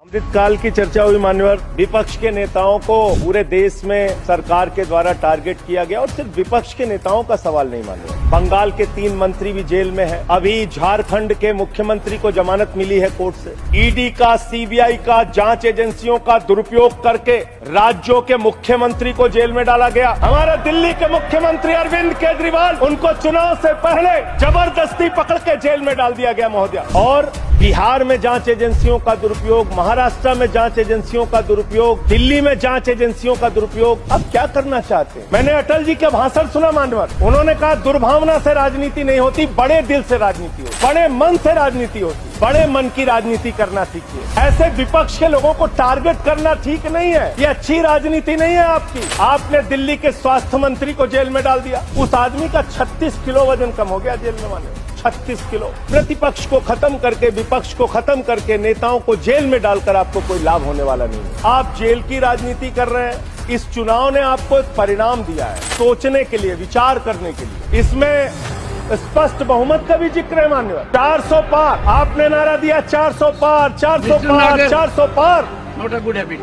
अमृतकाल की चर्चा हुई मान्यवर। विपक्ष के नेताओं को पूरे देश में सरकार के द्वारा टारगेट किया गया और सिर्फ विपक्ष के नेताओं का सवाल नहीं मान्यवर। बंगाल के 3 मंत्री भी जेल में हैं। अभी झारखंड के मुख्यमंत्री को जमानत मिली है कोर्ट से। ईडी का, सीबीआई का, जांच एजेंसियों का दुरुपयोग करके राज्यों के मुख्यमंत्री को जेल में डाला गया। हमारे दिल्ली के मुख्यमंत्री अरविंद केजरीवाल, उनको चुनाव से पहले जबरदस्ती पकड़ के जेल में डाल दिया गया महोदय। और बिहार में जांच एजेंसियों का दुरुपयोग, महाराष्ट्र में जांच एजेंसियों का दुरुपयोग, दिल्ली में जांच एजेंसियों का दुरुपयोग। अब क्या करना चाहते हैं? मैंने अटल जी का भाषण सुना मान्यवर। उन्होंने कहा दुर्भावना से राजनीति नहीं होती, बड़े दिल से राजनीति होती, बड़े मन से राजनीति होती, बड़े मन की राजनीति करना सीखिए। ऐसे विपक्ष के लोगों को टारगेट करना ठीक नहीं है, ये अच्छी राजनीति नहीं है आपकी। आपने दिल्ली के स्वास्थ्य मंत्री को जेल में डाल दिया। उस आदमी का 36 किलो वजन कम हो गया जेल में मान्यवर। 36 किलो। प्रतिपक्ष को खत्म करके, विपक्ष को खत्म करके, नेताओं को जेल में डालकर आपको कोई लाभ होने वाला नहीं है। आप जेल की राजनीति कर रहे हैं। इस चुनाव ने आपको एक परिणाम दिया है, सोचने के लिए, विचार करने के लिए। इसमें स्पष्ट बहुमत का भी जिक्र है मान्यवर। 400 पार आपने नारा दिया, 400 पार, 400 पार, 400 पार। Not a good habit.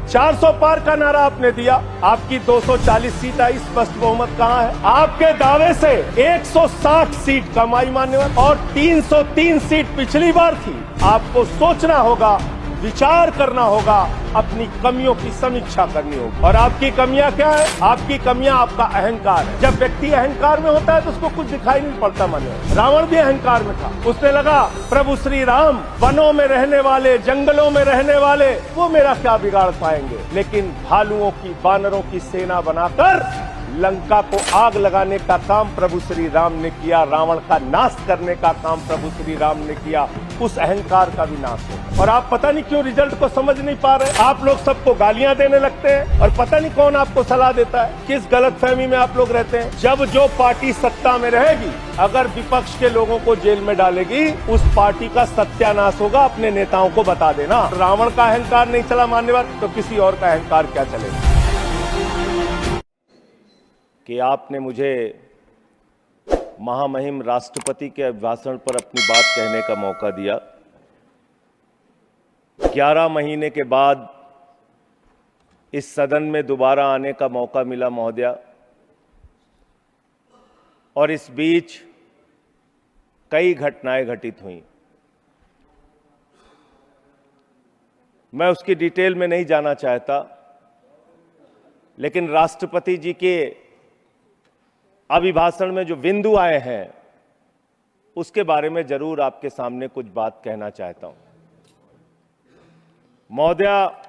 400 पार का नारा आपने दिया। आपकी 240 सीट आई, स्पष्ट बहुमत कहाँ है? आपके दावे से 160 सीट कम आई मान्यवर और 303 सीट पिछली बार थी। आपको सोचना होगा, विचार करना होगा, अपनी कमियों की समीक्षा करनी होगी। और आपकी कमियां क्या है? आपकी कमियां आपका अहंकार है। जब व्यक्ति अहंकार में होता है तो उसको कुछ दिखाई नहीं पड़ता मान्यवर। रावण भी अहंकार में था। उसने लगा प्रभु श्री राम वनों में रहने वाले, जंगलों में रहने वाले, वो मेरा क्या बिगाड़ पाएंगे। लेकिन भालुओं की, बानरों की सेना बनाकर लंका को आग लगाने का काम प्रभु श्री राम ने किया। रावण का नाश करने का काम प्रभु श्री राम ने किया। उस अहंकार का भी नाश हो। और आप पता नहीं क्यों रिजल्ट को समझ नहीं पा रहे। आप लोग सबको गालियां देने लगते हैं और पता नहीं कौन आपको सलाह देता है। किस गलतफहमी में आप लोग रहते हैं। जब जो पार्टी सत्ता में रहेगी, अगर विपक्ष के लोगों को जेल में डालेगी, उस पार्टी का सत्यानाश होगा। अपने नेताओं को बता देना। रावण का अहंकार नहीं चला मान्यवर, तो किसी और का अहंकार क्या चलेगा। कि आपने मुझे महामहिम राष्ट्रपति के अभिभाषण पर अपनी बात कहने का मौका दिया। 11 महीने के बाद इस सदन में दोबारा आने का मौका मिला महोदया। और इस बीच कई घटनाएं घटित हुई। मैं उसकी डिटेल में नहीं जाना चाहता, लेकिन राष्ट्रपति जी के अभिभाषण में जो बिंदु आए हैं, उसके बारे में जरूर आपके सामने कुछ बात कहना चाहता हूं महोदया।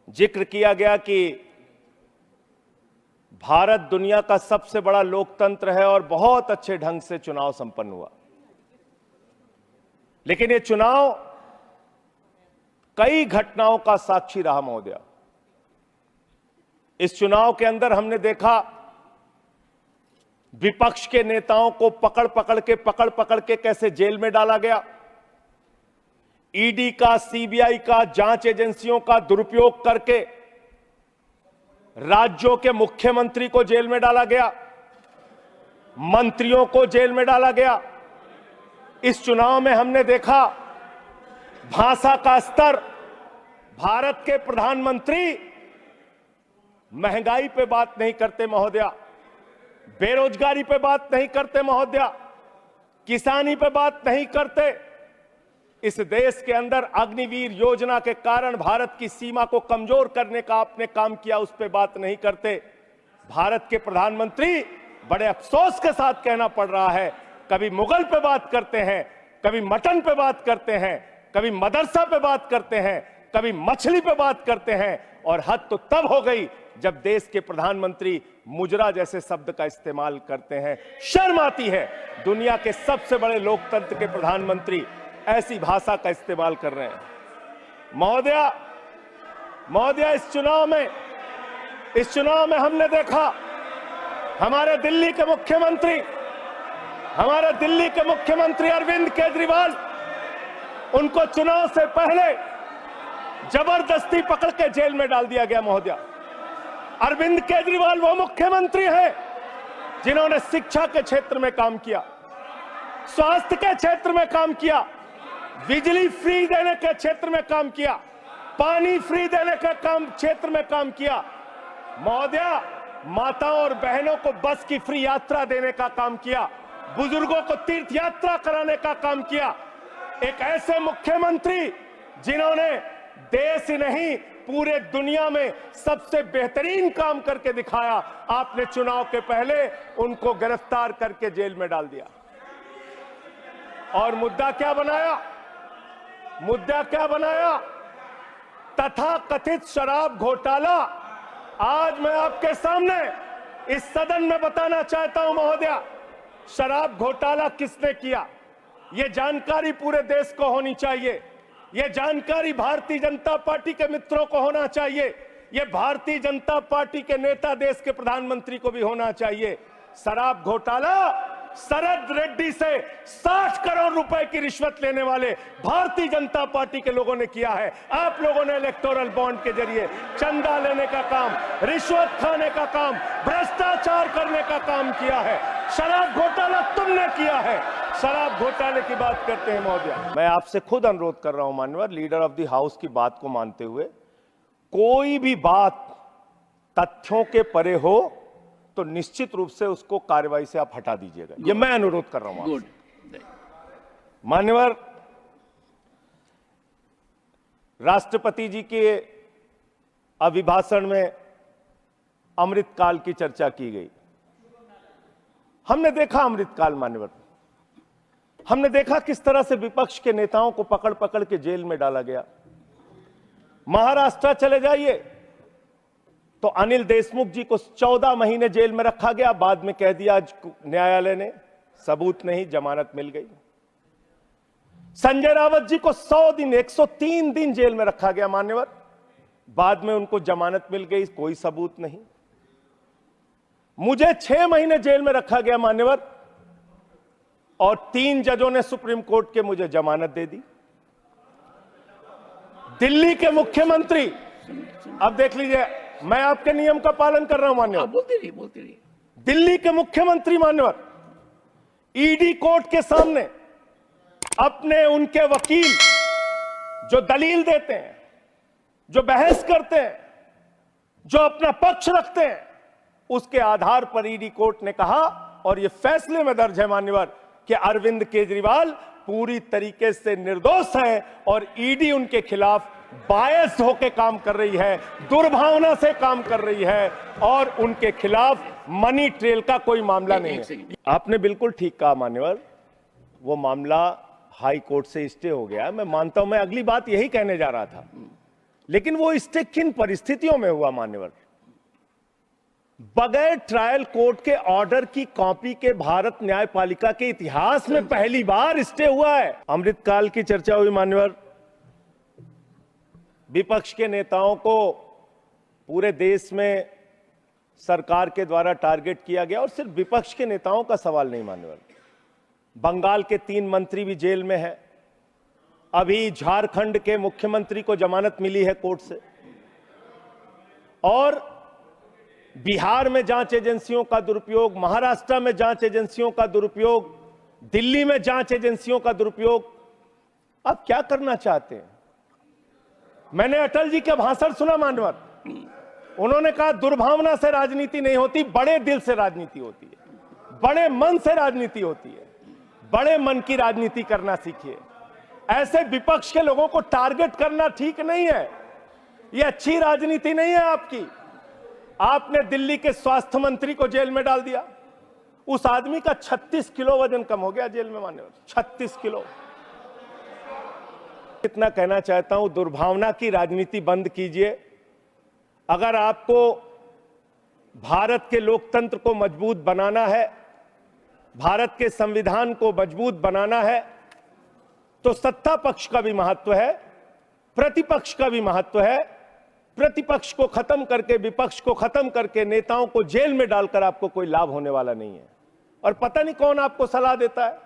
जिक्र किया गया कि भारत दुनिया का सबसे बड़ा लोकतंत्र है और बहुत अच्छे ढंग से चुनाव संपन्न हुआ। लेकिन ये चुनाव कई घटनाओं का साक्षी रहा महोदया। इस चुनाव के अंदर हमने देखा विपक्ष के नेताओं को पकड़ पकड़ के कैसे जेल में डाला गया। ईडी का, सीबीआई का, जांच एजेंसियों का दुरुपयोग करके राज्यों के मुख्यमंत्री को जेल में डाला गया, मंत्रियों को जेल में डाला गया। इस चुनाव में हमने देखा भाषा का स्तर। भारत के प्रधानमंत्री महंगाई पे बात नहीं करते महोदया, बेरोजगारी पे बात नहीं करते महोदया, किसानी पे बात नहीं करते। इस देश के अंदर अग्निवीर योजना के कारण भारत की सीमा को कमजोर करने का आपने काम किया, उस पे बात नहीं करते। भारत के प्रधानमंत्री, बड़े अफसोस के साथ कहना पड़ रहा है, कभी मुगल पे बात करते हैं, कभी मटन पे बात करते हैं, कभी मदरसा पे बात करते हैं, कभी मछली पे बात करते हैं। और हद तो तब हो गई जब देश के प्रधानमंत्री मुजरा जैसे शब्द का इस्तेमाल करते हैं। शर्म आती है। दुनिया के सबसे बड़े लोकतंत्र के प्रधानमंत्री ऐसी भाषा का इस्तेमाल कर रहे हैं। महोदया, इस चुनाव में हमने देखा हमारे दिल्ली के मुख्यमंत्री अरविंद केजरीवाल, उनको चुनाव से पहले जबरदस्ती पकड़ के जेल में डाल दिया गया महोदया। अरविंद केजरीवाल वो मुख्यमंत्री हैं जिन्होंने शिक्षा के क्षेत्र में काम किया, स्वास्थ्य के क्षेत्र में काम किया, बिजली फ्री देने के क्षेत्र में काम किया, पानी फ्री देने का काम क्षेत्र में काम किया। महोदया, माताओं और बहनों को बस की फ्री यात्रा देने का काम किया, बुजुर्गों को तीर्थ यात्रा कराने का काम किया। एक ऐसे मुख्यमंत्री जिन्होंने देश ही नहीं पूरे दुनिया में सबसे बेहतरीन काम करके दिखाया, आपने चुनाव के पहले उनको गिरफ्तार करके जेल में डाल दिया। और मुद्दा क्या बनाया? मुद्दा क्या बनाया? तथाकथित शराब घोटाला। आज मैं आपके सामने इस सदन में बताना चाहता हूं महोदया, शराब घोटाला किसने किया, यह जानकारी पूरे देश को होनी चाहिए। यह जानकारी भारतीय जनता पार्टी के मित्रों को होना चाहिए। यह भारतीय जनता पार्टी के नेता, देश के प्रधानमंत्री को भी होना चाहिए। शराब घोटाला शरद रेड्डी से 60 करोड़ रुपए की रिश्वत लेने वाले भारतीय जनता पार्टी के लोगों ने किया है। आप लोगों ने इलेक्टोरल बॉन्ड के जरिए चंदा लेने का काम, रिश्वत खाने का काम, भ्रष्टाचार करने का काम किया है। शराब घोटाला तुमने किया है। शराब घोटाले की बात करते हैं महोदया। मैं आपसे खुद अनुरोध कर रहा हूं माननीय लीडर ऑफ द हाउस की बात को मानते हुए, कोई भी बात तथ्यों के परे हो तो निश्चित रूप से उसको कार्रवाई से आप हटा दीजिएगा। ये मैं अनुरोध कर रहा हूं आपसे। मान्यवर, राष्ट्रपति जी के अभिभाषण में अमृतकाल की चर्चा की गई। हमने देखा अमृतकाल मान्यवर, हमने देखा किस तरह से विपक्ष के नेताओं को पकड़ पकड़ के जेल में डाला गया। महाराष्ट्र चले जाइए तो अनिल देशमुख जी को 14 महीने जेल में रखा गया, बाद में कह दिया न्यायालय ने सबूत नहीं, जमानत मिल गई। संजय रावत जी को 100 दिन 103 दिन जेल में रखा गया मान्यवर, बाद में उनको जमानत मिल गई, कोई सबूत नहीं। मुझे 6 महीने जेल में रखा गया मान्यवर, और 3 जजों ने सुप्रीम कोर्ट के मुझे जमानत दे दी। दिल्ली के मुख्यमंत्री, अब देख लीजिए, मैं आपके नियम का पालन कर रहा हूं मान्यवर। बोलते रहिए। दिल्ली के मुख्यमंत्री मान्यवर ईडी कोर्ट के सामने अपने उनके वकील जो दलील देते हैं, जो बहस करते हैं, जो अपना पक्ष रखते हैं, उसके आधार पर ईडी कोर्ट ने कहा, और यह फैसले में दर्ज है मान्यवर, कि अरविंद केजरीवाल पूरी तरीके से निर्दोष है और ईडी उनके खिलाफ बायस होकर काम कर रही है, दुर्भावना से काम कर रही है, और उनके खिलाफ मनी ट्रेल का कोई मामला नहीं है। आपने बिल्कुल ठीक कहा मान्यवर, वो मामला हाई कोर्ट से स्टे हो गया। मैं मानता हूं, मैं अगली बात यही कहने जा रहा था, लेकिन वो स्टे किन परिस्थितियों में हुआ मान्यवर? बगैर ट्रायल कोर्ट के ऑर्डर की कॉपी के भारत न्यायपालिका के इतिहास में पहली बार स्टे हुआ है। अमृतकाल की चर्चा हुई मान्यवर, विपक्ष के नेताओं को पूरे देश में सरकार के द्वारा टारगेट किया गया, और सिर्फ विपक्ष के नेताओं का सवाल नहीं मान्यवर, बंगाल के 3 मंत्री भी जेल में हैं। अभी झारखंड के मुख्यमंत्री को जमानत मिली है कोर्ट से, और बिहार में जांच एजेंसियों का दुरुपयोग, महाराष्ट्र में जांच एजेंसियों का दुरुपयोग, दिल्ली में जांच एजेंसियों का दुरुपयोग। आप क्या करना चाहते हैं? मैंने अटल जी का भाषण सुना मान्यवर, उन्होंने कहा दुर्भावना से राजनीति नहीं होती, बड़े दिल से राजनीति होती है, बड़े मन से राजनीति होती है। बड़े मन की राजनीति करना सीखिए। ऐसे विपक्ष के लोगों को टारगेट करना ठीक नहीं है, ये अच्छी राजनीति नहीं है आपकी। आपने दिल्ली के स्वास्थ्य मंत्री को जेल में डाल दिया, उस आदमी का 36 किलो वजन कम हो गया जेल में मान्यवर, 36 किलो। इतना कहना चाहता हूं, दुर्भावना की राजनीति बंद कीजिए। अगर आपको भारत के लोकतंत्र को मजबूत बनाना है, भारत के संविधान को मजबूत बनाना है, तो सत्ता पक्ष का भी महत्व है, प्रतिपक्ष का भी महत्व है। प्रतिपक्ष को खत्म करके, विपक्ष को खत्म करके, नेताओं को जेल में डालकर आपको कोई लाभ होने वाला नहीं है। और पता नहीं कौन आपको सलाह देता है,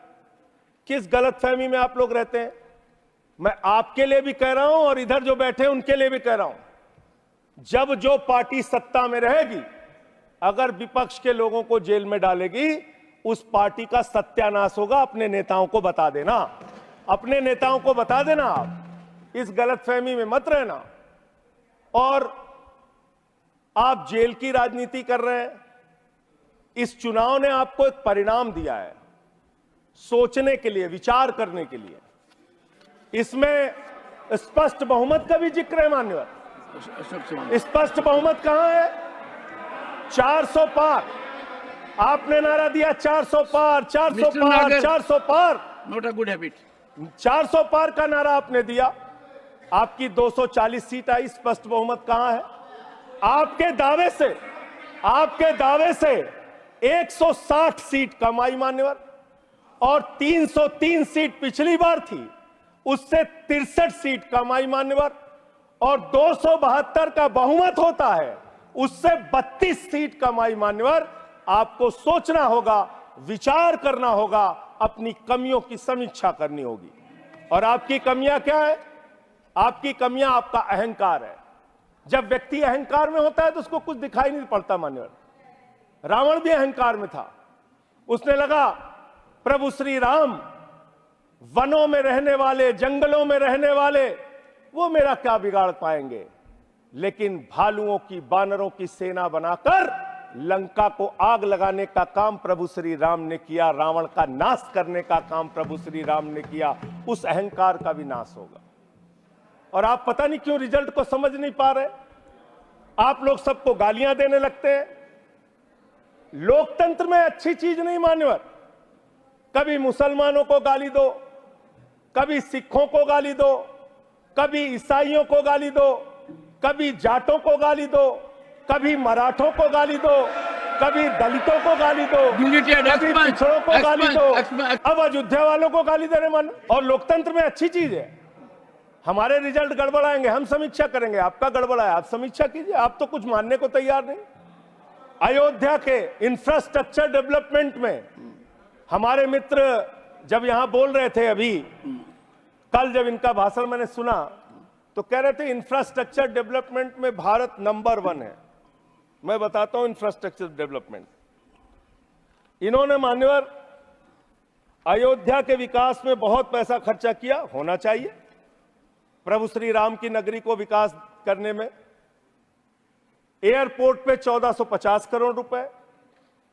किस गलतफहमी में आप लोग रहते हैं। मैं आपके लिए भी कह रहा हूं और इधर जो बैठे हैं उनके लिए भी कह रहा हूं, जब जो पार्टी सत्ता में रहेगी, अगर विपक्ष के लोगों को जेल में डालेगी, उस पार्टी का सत्यानाश होगा। अपने नेताओं को बता देना, अपने नेताओं को बता देना, आप इस गलतफहमी में मत रहना। और आप जेल की राजनीति कर रहे हैं। इस चुनाव ने आपको एक परिणाम दिया है, सोचने के लिए, विचार करने के लिए। इसमें स्पष्ट बहुमत का भी जिक्र है मान्यवर। स्पष्ट बहुमत कहां है? 400 पार। आपने नारा दिया 400 पार, 400 पार, 400 पार। Not a good habit. 400 पार का नारा आपने दिया, आपकी 240 सीट आई। स्पष्ट बहुमत कहां है? आपके दावे से 160 सीट कम आई मान्यवर, और 303 सीट पिछली बार थी, उससे 63 सीट कम आई मान्यवर, और 272 का बहुमत होता है, उससे 32 सीट कम आई मान्यवर। आपको सोचना होगा, विचार करना होगा, अपनी कमियों की समीक्षा करनी होगी। और आपकी कमियां क्या है? आपकी कमियां आपका अहंकार है। जब व्यक्ति अहंकार में होता है तो उसको कुछ दिखाई नहीं पड़ता मान्यवर। रावण भी अहंकार में था। उसने लगा प्रभु श्री राम वनों में रहने वाले, जंगलों में रहने वाले, वो मेरा क्या बिगाड़ पाएंगे। लेकिन भालुओं की, बानरों की सेना बनाकर लंका को आग लगाने का काम प्रभु श्री राम ने किया, रावण का नाश करने का काम प्रभु श्री राम ने किया। उस अहंकार का भी नाश होगा। और आप पता नहीं क्यों रिजल्ट को समझ नहीं पा रहे। आप लोग सबको गालियां देने लगते हैं। लोकतंत्र में अच्छी चीज नहीं मान्यवर। कभी मुसलमानों को गाली दो, कभी सिखों को गाली दो, कभी ईसाइयों को गाली दो, कभी जाटों को गाली दो, कभी मराठों को गाली दो, कभी दलितों को गाली दो, कभी पिछड़ों को गाली दो, अब अयोध्या वालों को गाली देने मन। और लोकतंत्र में अच्छी चीज है। हमारे रिजल्ट गड़बड़ाएंगे, हम समीक्षा करेंगे, आपका गड़बड़ाया, आप समीक्षा कीजिए। आप तो कुछ मानने को तैयार नहीं। अयोध्या के इंफ्रास्ट्रक्चर डेवलपमेंट में हमारे मित्र जब यहां बोल रहे थे, अभी कल जब इनका भाषण मैंने सुना तो कह रहे थे इंफ्रास्ट्रक्चर डेवलपमेंट में भारत नंबर 1 है। मैं बताता हूं इंफ्रास्ट्रक्चर डेवलपमेंट। इन्होंने मान्यवर अयोध्या के विकास में बहुत पैसा खर्चा किया, होना चाहिए। प्रभु श्री राम की नगरी को विकास करने में एयरपोर्ट पे 1450 करोड़ रुपए,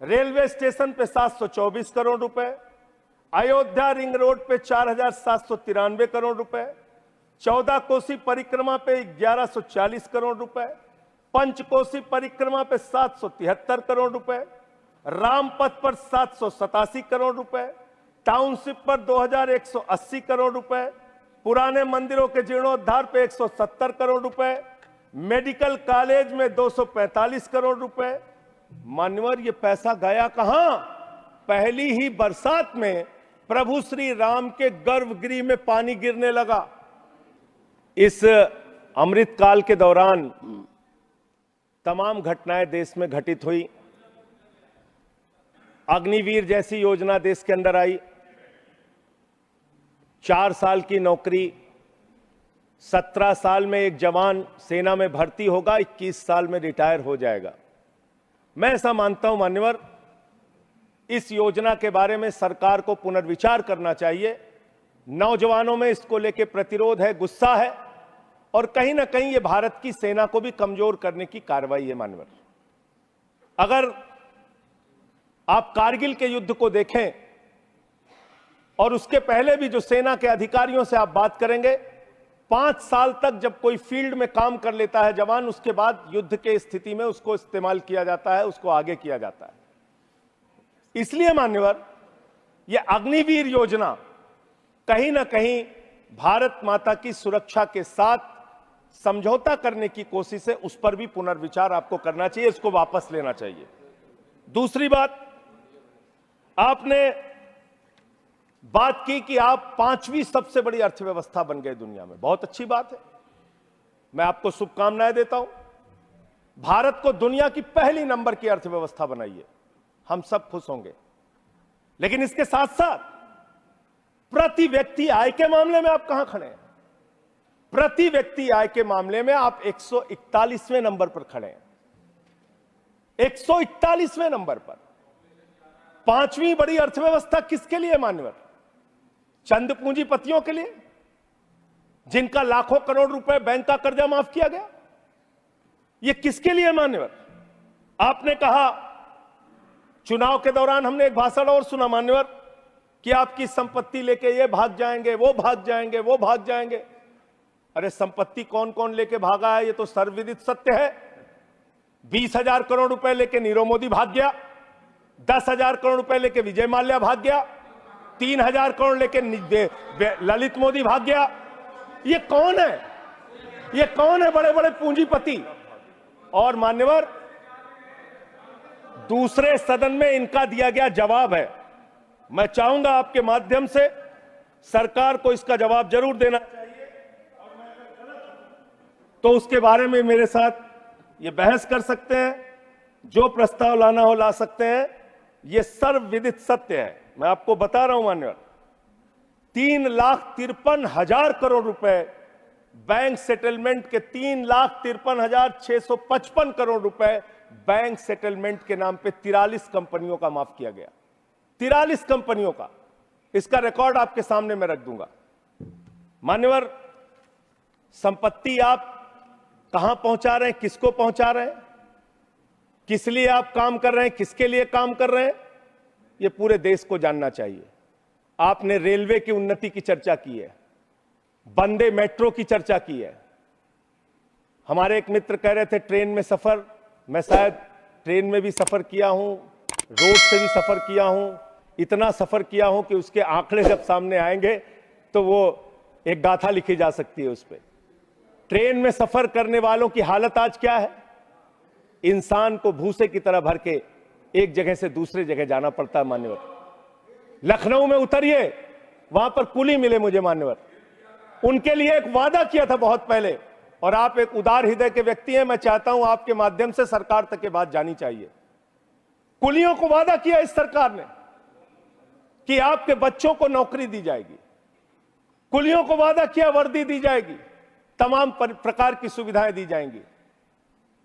रेलवे स्टेशन पे 724 करोड़ रुपए, अयोध्या रिंग रोड पे 4793 करोड़ रुपए, 14 कोसी परिक्रमा पे 1140 करोड़ रुपए, पंचकोसी परिक्रमा पे 773 करोड़ रुपए, रामपथ पर 787 करोड़ रुपए, टाउनशिप पर 2180 करोड़ रुपए, पुराने मंदिरों के जीर्णोद्धार पे 170 करोड़ रुपए, मेडिकल कॉलेज में 245 करोड़ रुपए। मान्यवर ये पैसा गया कहां? पहली ही बरसात में प्रभु श्री राम के गर्भगृह में पानी गिरने लगा। इस अमृत काल के दौरान तमाम घटनाएं देश में घटित हुई। अग्निवीर जैसी योजना देश के अंदर आई। 4 साल की नौकरी, 17 साल में एक जवान सेना में भर्ती होगा, 21 साल में रिटायर हो जाएगा। मैं ऐसा मानता हूं मान्यवर, इस योजना के बारे में सरकार को पुनर्विचार करना चाहिए। नौजवानों में इसको लेकर प्रतिरोध है, गुस्सा है, और कहीं ना कहीं ये भारत की सेना को भी कमजोर करने की कार्रवाई है मान्यवर। अगर आप कारगिल के युद्ध को देखें और उसके पहले भी जो सेना के अधिकारियों से आप बात करेंगे, 5 साल तक जब कोई फील्ड में काम कर लेता है जवान, उसके बाद युद्ध के स्थिति में उसको इस्तेमाल किया जाता है, उसको आगे किया जाता है। इसलिए मान्यवर यह अग्निवीर योजना कहीं ना कहीं भारत माता की सुरक्षा के साथ समझौता करने की कोशिश है। उस पर भी पुनर्विचार आपको करना चाहिए, इसको वापस लेना चाहिए। दूसरी बात, आपने बात की कि आप 5वीं सबसे बड़ी अर्थव्यवस्था बन गए दुनिया में। बहुत अच्छी बात है, मैं आपको शुभकामनाएं देता हूं। भारत को दुनिया की पहली नंबर की अर्थव्यवस्था बनाइए, हम सब खुश होंगे। लेकिन इसके साथ साथ प्रति व्यक्ति आय के मामले में आप कहां खड़े हैं? प्रति व्यक्ति आय के मामले में आप 141वें नंबर पर खड़े हैं। 141वें नंबर पर। 5वीं बड़ी अर्थव्यवस्था किसके लिए मान्यवर? चंद पूंजीपतियों के लिए जिनका लाखों करोड़ रुपए बैंक का कर्जा माफ किया गया? ये किसके लिए मान्यवर? आपने कहा, चुनाव के दौरान हमने एक भाषण और सुना मान्यवर, कि आपकी संपत्ति लेके ये भाग जाएंगे, वो भाग जाएंगे, वो भाग जाएंगे। अरे संपत्ति कौन कौन लेके भागा है, ये तो सर्वविदित सत्य है। 20,000 करोड़ रुपए लेके नीरव मोदी भाग गया, 10,000 करोड़ रुपए लेके विजय माल्या भाग गया, 3,000 करोड़ लेके ललित मोदी भाग गया। ये कौन है? ये कौन है बड़े बड़े पूंजीपति? और मान्यवर, दूसरे सदन में इनका दिया गया जवाब है। मैं चाहूंगा आपके माध्यम से सरकार को इसका जवाब जरूर देना चाहिए, और मैं अगर गलत हूं तो उसके बारे में मेरे साथ ये बहस कर सकते हैं, जो प्रस्ताव लाना हो ला सकते हैं। ये सर्वविदित सत्य है। मैं आपको बता रहा हूं मान्यवर, 3,53,000 करोड़ रुपए बैंक सेटलमेंट के, 3,53,655 करोड़ रुपए बैंक सेटलमेंट के नाम पे 43 कंपनियों का माफ किया गया। 43 कंपनियों का। इसका रिकॉर्ड आपके सामने मैं रख दूंगा। मान्यवर, संपत्ति आप कहां पहुंचा रहे हैं, किसको पहुंचा रहे हैं, किस लिए आप काम कर रहे हैं, किसके लिए काम कर रहे हैं, यह पूरे देश को जानना चाहिए। आपने रेलवे की उन्नति की चर्चा की है, वंदे मेट्रो की चर्चा की है। हमारे एक मित्र कह रहे थे ट्रेन में सफर, मैं शायद ट्रेन में भी सफर किया हूं, रोड से भी सफर किया हूं, इतना सफर किया हूं कि उसके आंकड़े जब सामने आएंगे तो वो एक गाथा लिखी जा सकती है उस पर। ट्रेन में सफर करने वालों की हालत आज क्या है? इंसान को भूसे की तरह भर के एक जगह से दूसरे जगह जाना पड़ता है मान्यवर। लखनऊ में उतरिए, वहां पर कुली मिले मुझे मान्यवर, उनके लिए एक वादा किया था बहुत पहले, और आप एक उदार हृदय के व्यक्ति हैं, मैं चाहता हूं आपके माध्यम से सरकार तक ये बात जानी चाहिए। कुलियों को वादा किया इस सरकार ने कि आपके बच्चों को नौकरी दी जाएगी, कुलियों को वादा किया वर्दी दी जाएगी, तमाम प्रकार की सुविधाएं दी जाएंगी।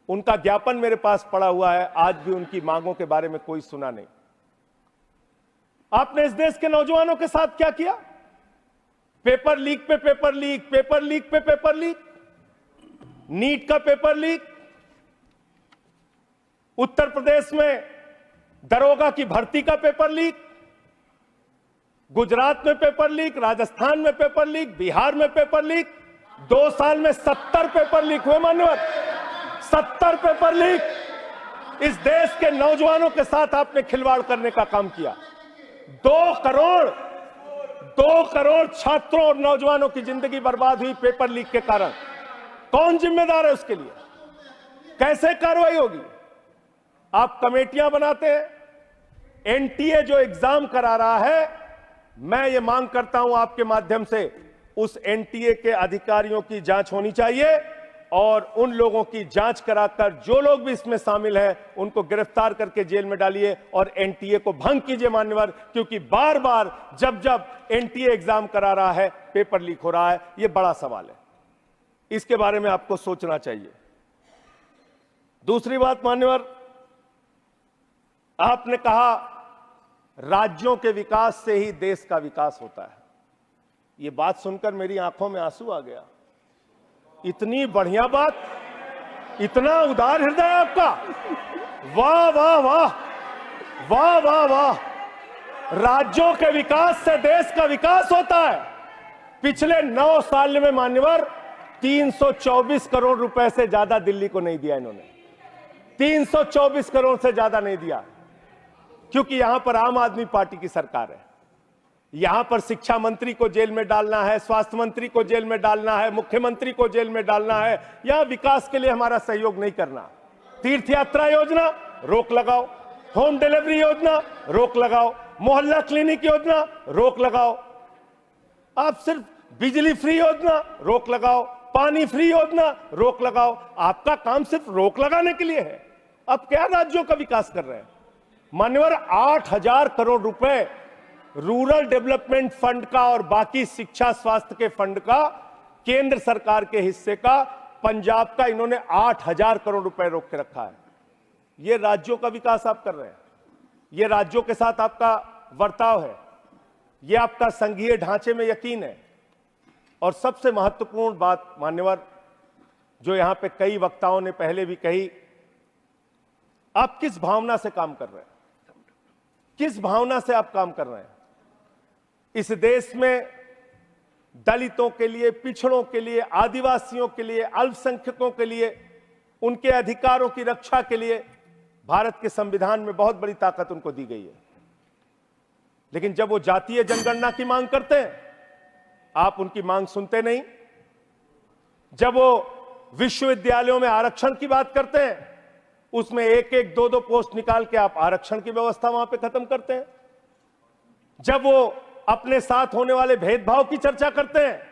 उनका ज्ञापन मेरे पास पड़ा हुआ है, आज भी उनकी मांगों के बारे में कोई सुना नहीं। आपने इस देश के नौजवानों के साथ क्या किया? पेपर लीक पे पेपर लीक, पेपर लीक पे पेपर लीक, नीट का पेपर लीक, उत्तर प्रदेश में दरोगा की भर्ती का पेपर लीक, गुजरात में पेपर लीक, राजस्थान में पेपर लीक, बिहार में पेपर लीक। 2 साल में 70 पेपर लीक हुए मान्यवर, 70 पेपर लीक। इस देश के नौजवानों के साथ आपने खिलवाड़ करने का काम किया। 2 करोड़ छात्रों और नौजवानों की जिंदगी बर्बाद हुई पेपर लीक के कारण। कौन जिम्मेदार है उसके लिए? कैसे कार्रवाई होगी? आप कमेटियां बनाते हैं। एनटीए जो एग्जाम करा रहा है, मैं ये मांग करता हूं आपके माध्यम से, उस एनटीए के अधिकारियों की जांच होनी चाहिए, और उन लोगों की जांच कराकर जो लोग भी इसमें शामिल हैं उनको गिरफ्तार करके जेल में डालिए और एनटीए को भंग कीजिए मान्यवर, क्योंकि बार बार जब जब एनटीए एग्जाम करा रहा है पेपर लीक हो रहा है। यह बड़ा सवाल है, इसके बारे में आपको सोचना चाहिए। दूसरी बात मान्यवर, आपने कहा राज्यों के विकास से ही देश का विकास होता है। यह बात सुनकर मेरी आंखों में आंसू आ गया। इतनी बढ़िया बात, इतना उदार हृदय आपका, वाह वाह वाह, वाह वाह वाह। राज्यों के विकास से देश का विकास होता है। पिछले 9 साल में मान्यवर 324 करोड़ रुपए से ज्यादा दिल्ली को नहीं दिया इन्होंने, 324 करोड़ से ज्यादा नहीं दिया, क्योंकि यहां पर आम आदमी पार्टी की सरकार है। यहां पर शिक्षा मंत्री को जेल में डालना है, स्वास्थ्य मंत्री को जेल में डालना है, मुख्यमंत्री को जेल में डालना है। यहां विकास के लिए हमारा सहयोग नहीं करना। तीर्थ यात्रा योजना रोक लगाओ, होम डिलीवरी योजना रोक लगाओ, मोहल्ला क्लिनिक योजना रोक लगाओ, आप सिर्फ बिजली फ्री योजना रोक लगाओ, पानी फ्री योजना रोक लगाओ। आपका काम सिर्फ रोक लगाने के लिए है। अब क्या राज्यों का विकास कर रहे हैं मान्यवर? 8,000 करोड़ रुपए रूरल डेवलपमेंट फंड का और बाकी शिक्षा स्वास्थ्य के फंड का, केंद्र सरकार के हिस्से का, पंजाब का, इन्होंने 8,000 करोड़ रुपए रोक के रखा है। यह राज्यों का विकास आप कर रहे हैं, यह राज्यों के साथ आपका बर्ताव है। ये आपका संघीय ढांचे में यकीन है। और सबसे महत्वपूर्ण बात मान्यवर, जो यहां पे कई वक्ताओं ने पहले भी कही, आप किस भावना से काम कर रहे हैं, किस भावना से आप काम कर रहे हैं। इस देश में दलितों के लिए, पिछड़ों के लिए, आदिवासियों के लिए, अल्पसंख्यकों के लिए, उनके अधिकारों की रक्षा के लिए भारत के संविधान में बहुत बड़ी ताकत उनको दी गई है। लेकिन जब वो जातीय जनगणना की मांग करते हैं, आप उनकी मांग सुनते नहीं। जब वो विश्वविद्यालयों में आरक्षण की बात करते हैं, उसमें एक एक दो दो पोस्ट निकाल के आप आरक्षण की व्यवस्था वहां पे खत्म करते हैं। जब वो अपने साथ होने वाले भेदभाव की चर्चा करते हैं,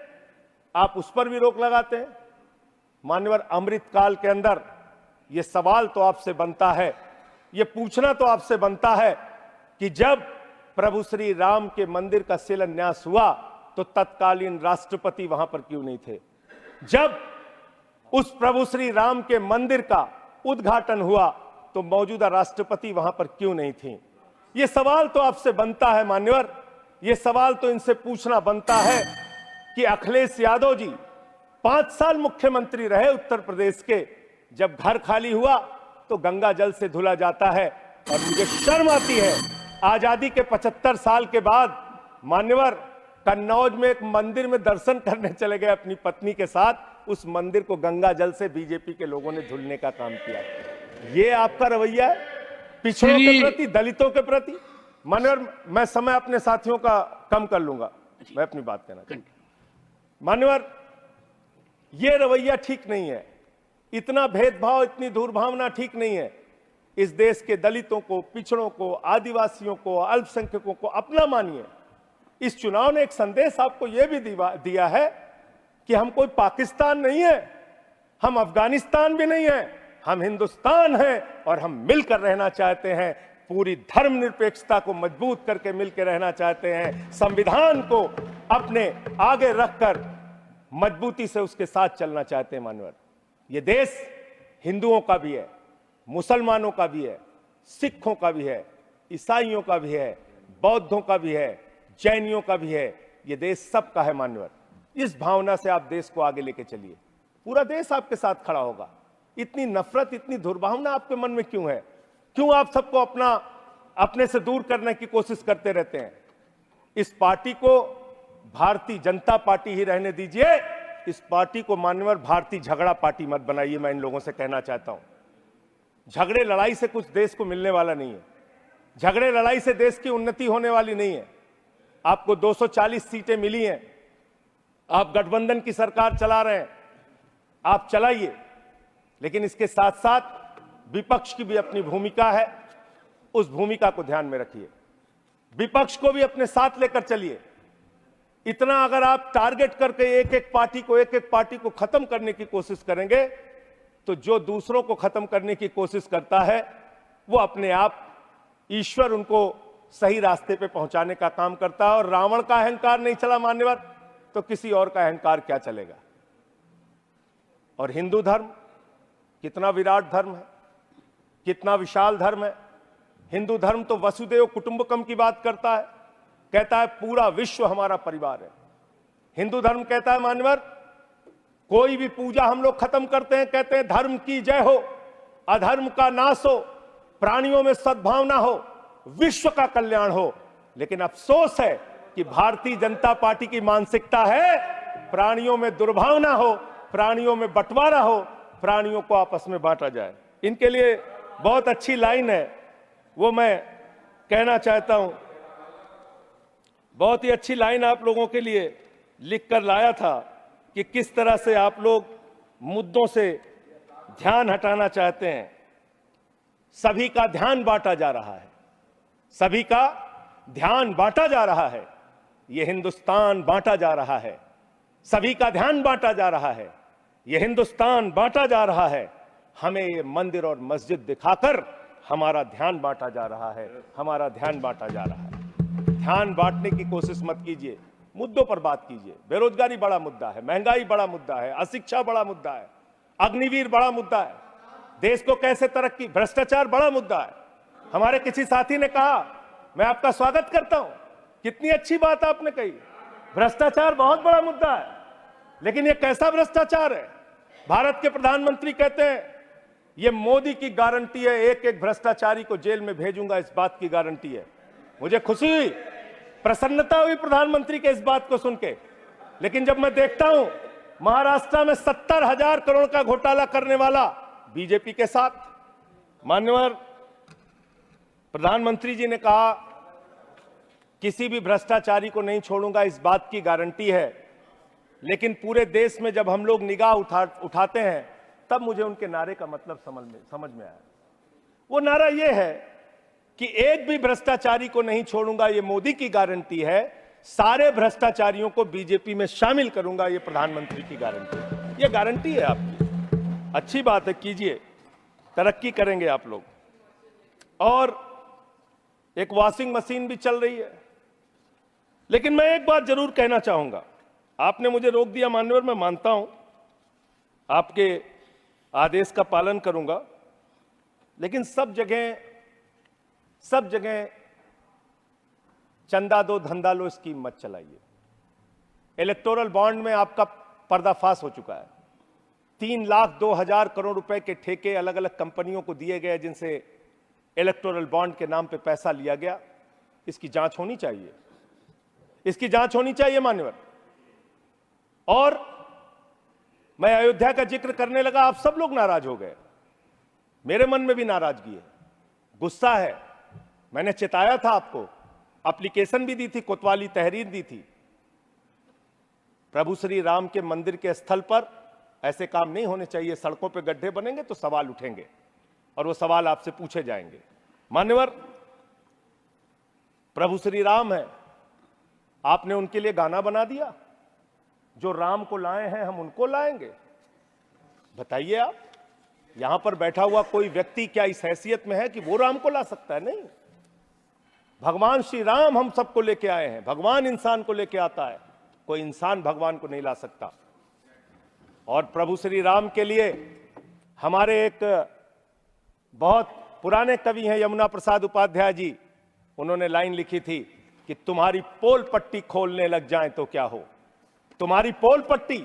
आप उस पर भी रोक लगाते हैं। मान्यवर, अमृतकाल के अंदर यह सवाल तो आपसे बनता है, यह पूछना तो आपसे बनता है कि जब प्रभु श्री राम के मंदिर का शिलान्यास हुआ तो तत्कालीन राष्ट्रपति वहां पर क्यों नहीं थे? जब उस प्रभु श्री राम के मंदिर का उद्घाटन हुआ तो मौजूदा राष्ट्रपति वहां पर क्यों नहीं थी? यह सवाल तो आपसे बनता है मान्यवर, यह सवाल तो इनसे पूछना बनता है कि अखिलेश यादव जी 5 साल मुख्यमंत्री रहे उत्तर प्रदेश के, जब घर खाली हुआ तो गंगा जल से धुला जाता है। और मुझे शर्म आती है, आजादी के 75 साल के बाद मान्यवर कन्नौज में एक मंदिर में दर्शन करने चले गए अपनी पत्नी के साथ, उस मंदिर को गंगा जल से बीजेपी के लोगों ने धुलने का काम किया। ये आपका रवैया है पिछड़ों के प्रति, दलितों के प्रति? मान्यवर, मैं समय अपने साथियों का कम कर लूंगा, मैं अपनी बात कहना चाहता हूं। मान्यवर, यह रवैया ठीक नहीं है, इतना भेदभाव, इतनी दुर्भावना ठीक नहीं है। इस देश के दलितों को, पिछड़ों को, आदिवासियों को, अल्पसंख्यकों को अपना मानिए। इस चुनाव ने एक संदेश आपको यह भी दिया है कि हम कोई पाकिस्तान नहीं है, हम अफगानिस्तान भी नहीं है, हम हिंदुस्तान हैं और हम मिलकर रहना चाहते हैं। पूरी धर्मनिरपेक्षता को मजबूत करके मिलकर रहना चाहते हैं। संविधान को अपने आगे रखकर मजबूती से उसके साथ चलना चाहते हैं। मानवर, यह देश हिंदुओं का भी है, मुसलमानों का भी है, सिखों का भी है, ईसाइयों का भी है, बौद्धों का भी है, जैनियों का भी है। यह देश सबका है मान्यवर। इस भावना से आप देश को आगे लेके चलिए, पूरा देश आपके साथ खड़ा होगा। इतनी नफरत, इतनी दुर्भावना आपके मन में क्यों है? क्यों आप सबको अपने से दूर करने की कोशिश करते रहते हैं? इस पार्टी को भारतीय जनता पार्टी ही रहने दीजिए। इस पार्टी को मान्यवर भारतीय झगड़ा पार्टी मत बनाइए। मैं इन लोगों से कहना चाहता हूं, झगड़े लड़ाई से कुछ देश को मिलने वाला नहीं है। झगड़े लड़ाई से देश की उन्नति होने वाली नहीं है। आपको 240 सीटें मिली हैं, आप गठबंधन की सरकार चला रहे हैं, आप चलाइए, लेकिन इसके साथ साथ विपक्ष की भी अपनी भूमिका है, उस भूमिका को ध्यान में रखिए। विपक्ष को भी अपने साथ लेकर चलिए। इतना अगर आप टारगेट करके एक एक पार्टी को खत्म करने की कोशिश करेंगे तो जो दूसरों को खत्म करने की कोशिश करता है वो अपने आप ईश्वर उनको सही रास्ते पे पहुंचाने का काम करता है। और रावण का अहंकार नहीं चला मान्यवर, तो किसी और का अहंकार क्या चलेगा? और हिंदू धर्म कितना विराट धर्म है, कितना विशाल धर्म है। हिंदू धर्म तो वसुदेव कुटुंबकम की बात करता है, कहता है पूरा विश्व हमारा परिवार है। हिंदू धर्म कहता है मान्यवर, कोई भी पूजा हम लोग खत्म करते हैं, कहते हैं धर्म की जय हो, अधर्म का नाश हो, प्राणियों में सद्भावना हो, विश्व का कल्याण हो। लेकिन अफसोस है कि भारतीय जनता पार्टी की मानसिकता है प्राणियों में दुर्भावना हो, प्राणियों में बंटवारा हो, प्राणियों को आपस में बांटा जाए। इनके लिए बहुत अच्छी लाइन है, वो मैं कहना चाहता हूं। बहुत ही अच्छी लाइन आप लोगों के लिए लिखकर लाया था कि किस तरह से आप लोग मुद्दों से ध्यान हटाना चाहते हैं। सभी का ध्यान बांटा जा रहा है, सभी का ध्यान बांटा जा रहा है। यह हिंदुस्तान बांटा जा रहा है, सभी का ध्यान बांटा जा रहा है। यह हिंदुस्तान बांटा जा रहा है। हमें ये मंदिर और मस्जिद दिखाकर हमारा ध्यान बांटा जा रहा है, हमारा ध्यान बांटा जा रहा है। ध्यान बांटने की कोशिश मत कीजिए, मुद्दों पर बात कीजिए। बेरोजगारी बड़ा मुद्दा है, महंगाई बड़ा मुद्दा है, अशिक्षा बड़ा मुद्दा है, अग्निवीर बड़ा मुद्दा है, देश को कैसे तरक्की, भ्रष्टाचार बड़ा मुद्दा है। हमारे किसी साथी ने कहा, मैं आपका स्वागत करता हूं, कितनी अच्छी बात आपने कही। भ्रष्टाचार बहुत बड़ा मुद्दा है, लेकिन ये कैसा भ्रष्टाचार है? भारत के प्रधानमंत्री कहते हैं ये मोदी की गारंटी है, एक एक भ्रष्टाचारी को जेल में भेजूंगा, इस बात की गारंटी है। मुझे खुशी हुई, प्रसन्नता हुई प्रधानमंत्री के इस बात को सुन के। लेकिन जब मैं देखता हूं महाराष्ट्र में 70,000 करोड़ का घोटाला करने वाला बीजेपी के साथ, माननीय प्रधानमंत्री जी ने कहा किसी भी भ्रष्टाचारी को नहीं छोड़ूंगा, इस बात की गारंटी है। लेकिन पूरे देश में जब हम लोग निगाह उठाते हैं तब मुझे उनके नारे का मतलब समझ में आया। वो नारा ये है कि एक भी भ्रष्टाचारी को नहीं छोड़ूंगा, ये मोदी की गारंटी है, सारे भ्रष्टाचारियों को बीजेपी में शामिल करूंगा, ये प्रधानमंत्री की गारंटी है। ये गारंटी है आपकी। अच्छी बात है, कीजिए, तरक्की करेंगे आप लोग। और एक वॉशिंग मशीन भी चल रही है। लेकिन मैं एक बात जरूर कहना चाहूंगा, आपने मुझे रोक दिया मान्यवर, मैं मानता हूं आपके आदेश का पालन करूंगा, लेकिन सब जगह चंदा दो धंधा लो स्कीम मत चलाइए। इलेक्टोरल बॉन्ड में आपका पर्दाफाश हो चुका है। 3,02,000 करोड़ रुपए के ठेके अलग अलग कंपनियों को दिए गए, जिनसे इलेक्टोरल बॉन्ड के नाम पे पैसा लिया गया। इसकी जांच होनी चाहिए, इसकी जांच होनी चाहिए मान्यवर। और मैं अयोध्या का जिक्र करने लगा, आप सब लोग नाराज हो गए। मेरे मन में भी नाराजगी है, गुस्सा है। मैंने चेताया था आपको, एप्लीकेशन भी दी थी, कोतवाली तहरीर दी थी। प्रभु श्री राम के मंदिर के स्थल पर ऐसे काम नहीं होने चाहिए। सड़कों पे गड्ढे बनेंगे तो सवाल उठेंगे और वो सवाल आपसे पूछे जाएंगे। मान्यवर, प्रभु श्री राम है, आपने उनके लिए गाना बना दिया, जो राम को लाए हैं हम उनको लाएंगे। बताइए आप, यहां पर बैठा हुआ कोई व्यक्ति क्या इस हैसियत में है कि वो राम को ला सकता है? नहीं, भगवान श्री राम हम सबको लेके आए हैं। भगवान इंसान को लेके आता है, कोई इंसान भगवान को नहीं ला सकता। और प्रभु श्री राम के लिए हमारे एक बहुत पुराने कवि हैं यमुना प्रसाद उपाध्याय जी, उन्होंने लाइन लिखी थी कि तुम्हारी पोल पट्टी खोलने लग जाए तो क्या हो, तुम्हारी पोल पट्टी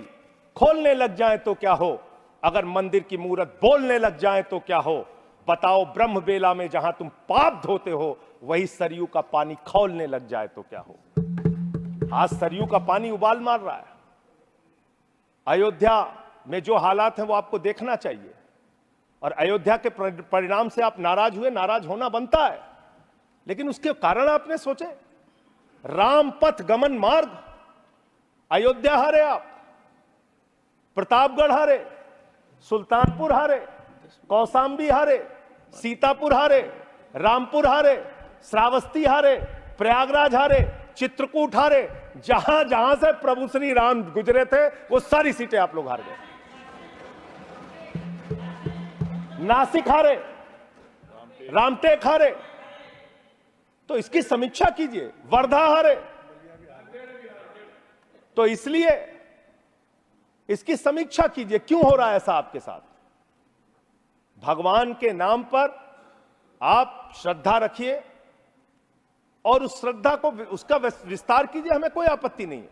खोलने लग जाए तो क्या हो, अगर मंदिर की मूरत बोलने लग जाए तो क्या हो, बताओ ब्रह्म बेला में जहां तुम पाप धोते हो वही सरयू का पानी खौलने लग जाए तो क्या हो। आज सरयू का पानी उबाल मार रहा है। अयोध्या में जो हालात हैं वो आपको देखना चाहिए। और अयोध्या के परिणाम से आप नाराज हुए, नाराज होना बनता है, लेकिन उसके कारण आपने सोचे। राम पथ गमन मार्ग, अयोध्या हारे आप, प्रतापगढ़ हारे, सुल्तानपुर हारे, कौशाम्बी हारे, सीतापुर हारे, रामपुर हारे, श्रावस्ती हारे, प्रयागराज हारे, चित्रकूट हारे। जहां जहां से प्रभु श्री राम गुजरे थे वो सारी सीटें आप लोग हार गए। नासिक हारे, रामटेक हारे, तो इसकी समीक्षा कीजिए। वर्धा हारे, तो इसलिए इसकी समीक्षा कीजिए, क्यों हो रहा है ऐसा आपके साथ। भगवान के नाम पर आप श्रद्धा रखिए और उस श्रद्धा को, उसका विस्तार कीजिए, हमें कोई आपत्ति नहीं है।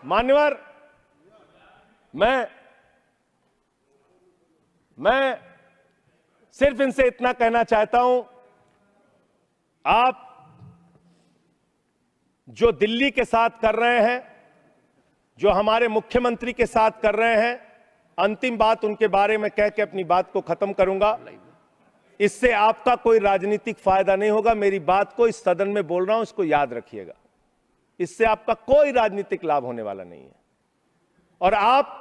मान्यवर, मैं सिर्फ इनसे इतना कहना चाहता हूं, आप जो दिल्ली के साथ कर रहे हैं, जो हमारे मुख्यमंत्री के साथ कर रहे हैं, अंतिम बात उनके बारे में कह के अपनी बात को खत्म करूंगा। इससे आपका कोई राजनीतिक फायदा नहीं होगा। मेरी बात को इस सदन में बोल रहा हूं, इसको याद रखिएगा। इससे आपका कोई राजनीतिक लाभ होने वाला नहीं है। और आप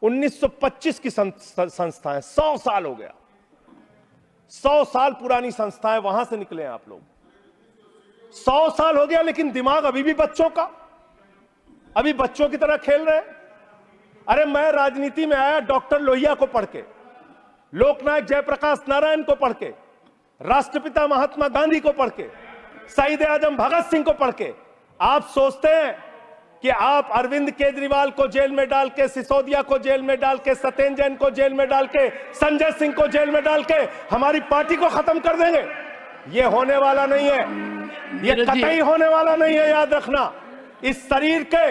1925 की संस्थाएं, 100 साल हो गया, 100 साल पुरानी संस्थाएं, वहां से निकले हैं आप लोग। 100 साल हो गया, लेकिन दिमाग अभी भी बच्चों का, अभी बच्चों की तरह खेल रहे हैं। अरे मैं राजनीति में आया डॉक्टर लोहिया को पढ़ के, लोकनायक जयप्रकाश नारायण को पढ़ के, राष्ट्रपिता महात्मा गांधी को पढ़ के, शहीद आजम भगत सिंह को पढ़ के। आप सोचते हैं कि आप अरविंद केजरीवाल को जेल में डाल के, सिसोदिया को जेल में डाल के, सत्येंद्र जैन को जेल में डाल के, संजय सिंह को जेल में डाल के हमारी पार्टी को खत्म कर देंगे? ये होने वाला नहीं है। ये कतई होने वाला नहीं है, याद रखना। इस शरीर के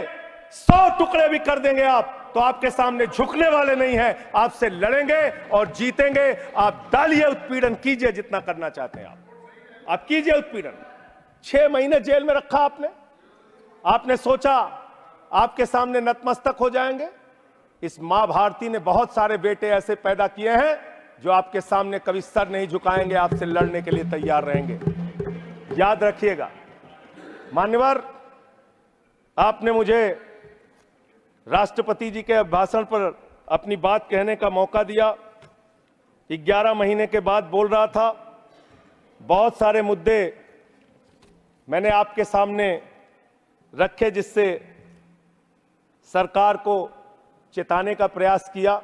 100 टुकड़े भी कर देंगे आप तो आपके सामने झुकने वाले नहीं हैं, आपसे लड़ेंगे और जीतेंगे। आप डालिए, उत्पीड़न कीजिए, जितना करना चाहते हैं आप कीजिए उत्पीड़न। 6 महीने जेल में रखा आपने सोचा आपके सामने नतमस्तक हो जाएंगे? इस मां भारती ने बहुत सारे बेटे ऐसे पैदा किए हैं जो आपके सामने कभी सर नहीं झुकाएंगे, आपसे लड़ने के लिए तैयार रहेंगे। याद रखिएगा। मान्यवर, आपने मुझे राष्ट्रपति जी के भाषण पर अपनी बात कहने का मौका दिया। 11 महीने के बाद बोल रहा था। बहुत सारे मुद्दे मैंने आपके सामने रखे जिससे सरकार को चेताने का प्रयास किया।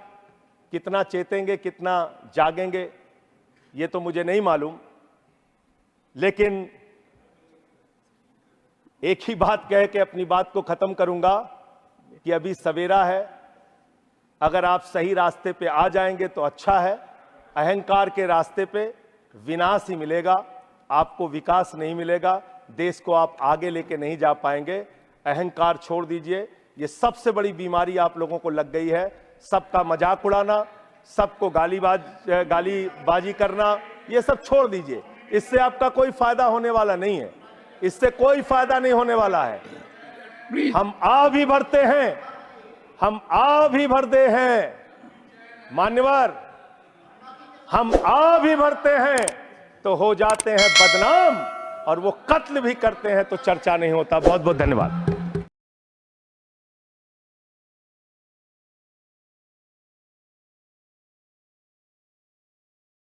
कितना चेतेंगे, कितना जागेंगे, ये तो मुझे नहीं मालूम, लेकिन एक ही बात कह के अपनी बात को खत्म करूंगा कि अभी सवेरा है। अगर आप सही रास्ते पे आ जाएंगे तो अच्छा है। अहंकार के रास्ते पे विनाश ही मिलेगा, आपको विकास नहीं मिलेगा, देश को आप आगे लेके नहीं जा पाएंगे। अहंकार छोड़ दीजिए। ये सबसे बड़ी बीमारी आप लोगों को लग गई है। सबका मजाक उड़ाना, सबको गालीबाजी करना, ये सब छोड़ दीजिए। इससे आपका कोई फायदा होने वाला नहीं है, इससे कोई फायदा नहीं होने वाला है। हम आ भी भरते हैं, हम आ भी भरते हैं मान्यवर, हम आ भी भरते हैं तो हो जाते हैं बदनाम, और वो कत्ल भी करते हैं तो चर्चा नहीं होता। बहुत बहुत धन्यवाद।